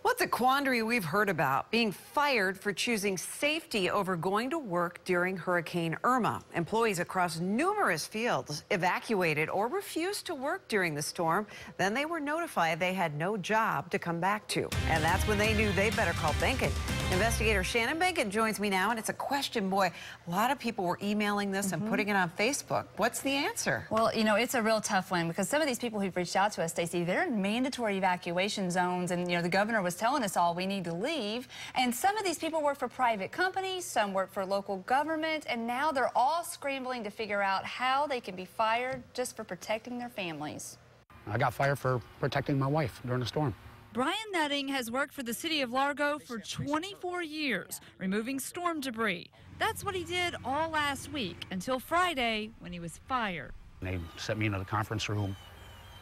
What's a quandary we've heard about? Being fired for choosing safety over going to work during Hurricane Irma. Employees across numerous fields evacuated or refused to work during the storm. Then they were notified they had no job to come back to. And that's when they knew they better call Behnken. Investigator Shannon Behnken joins me now, and it's a question, boy. A lot of people were emailing this and putting it on Facebook. What's the answer? Well, you know, it's a real tough one because some of these people who've reached out to us, Stacey, they're in mandatory evacuation zones, and, you know, the governor was telling us all we need to leave. And some of these people work for private companies, some work for local government, and now they're all scrambling to figure out how they can be fired just for protecting their families. I got fired for protecting my wife during the storm. Brian Nutting has worked for the city of Largo for 24 years, removing storm debris. That's what he did all last week until Friday when he was fired. They sent me into the conference room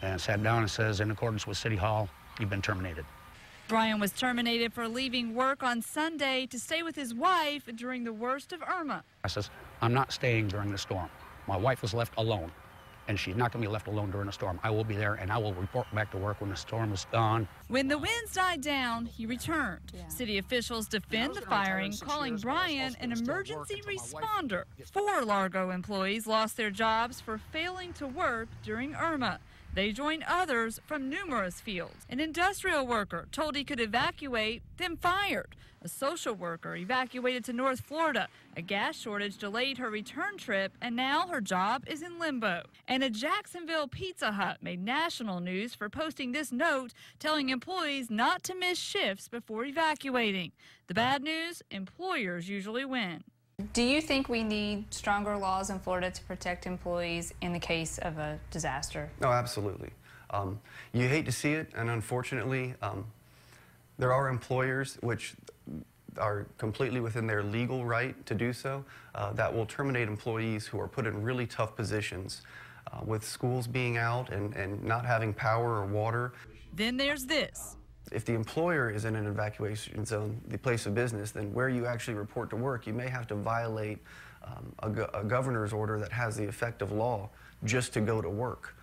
and sat down and says, in accordance with City Hall, you've been terminated. Brian was terminated for leaving work on Sunday to stay with his wife during the worst of Irma. I says, I'm not staying during the storm. My wife was left alone, and she's not going to be left alone during the storm. I will be there, and I will report back to work when the storm is gone. When the winds died down, he returned. City officials defend the firing, calling Brian an emergency responder. 4 Largo employees lost their jobs for failing to work during Irma. They joined others from numerous fields. An industrial worker told he could evacuate, then fired. A social worker evacuated to North Florida. A gas shortage delayed her return trip, and now her job is in limbo. And a Jacksonville Pizza Hut made national news for posting this note telling employees not to miss shifts before evacuating. The bad news, employers usually win. Do you think we need stronger laws in Florida to protect employees in the case of a disaster? No, absolutely. You hate to see it, and unfortunately, there are employers which are completely within their legal right to do so, that will terminate employees who are put in really tough positions, with schools being out and not having power or water. Then there's this. If the employer is in an evacuation zone, the place of business, then where you actually report to work, you may have to violate a governor's order that has the effect of law just to go to work.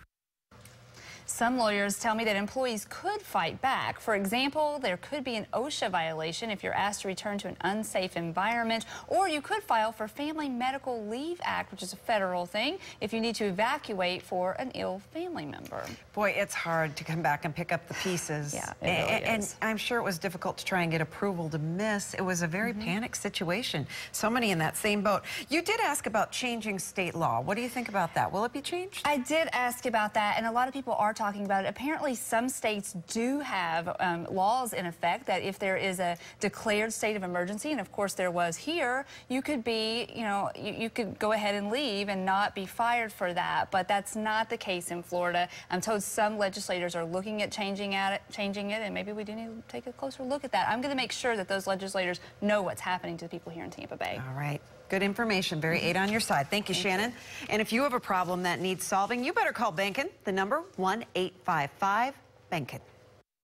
Some lawyers tell me that employees could fight back. For example, there could be an OSHA violation if you're asked to return to an unsafe environment, or you could file for Family Medical Leave Act, which is a federal thing, if you need to evacuate for an ill family member. Boy, it's hard to come back and pick up the pieces. Yeah, it really is. And I'm sure it was difficult to try and get approval to miss. It was a very panicked situation. So many in that same boat. You did ask about changing state law. What do you think about that? Will it be changed? I did ask about that, and a lot of people are talking about it. Apparently, some states do have laws in effect that if there is a declared state of emergency, and of course there was here, you could be, you know, you could go ahead and leave and not be fired for that. But that's not the case in Florida. I'm told some legislators are looking at changing it, and maybe we do need to take a closer look at that. I'm going to make sure that those legislators know what's happening to the people here in Tampa Bay. All right. Good information. Very aid on your side. Thank you, Shannon. And if you have a problem that needs solving, you better call Behnken. The number 1-855-BEHNKEN.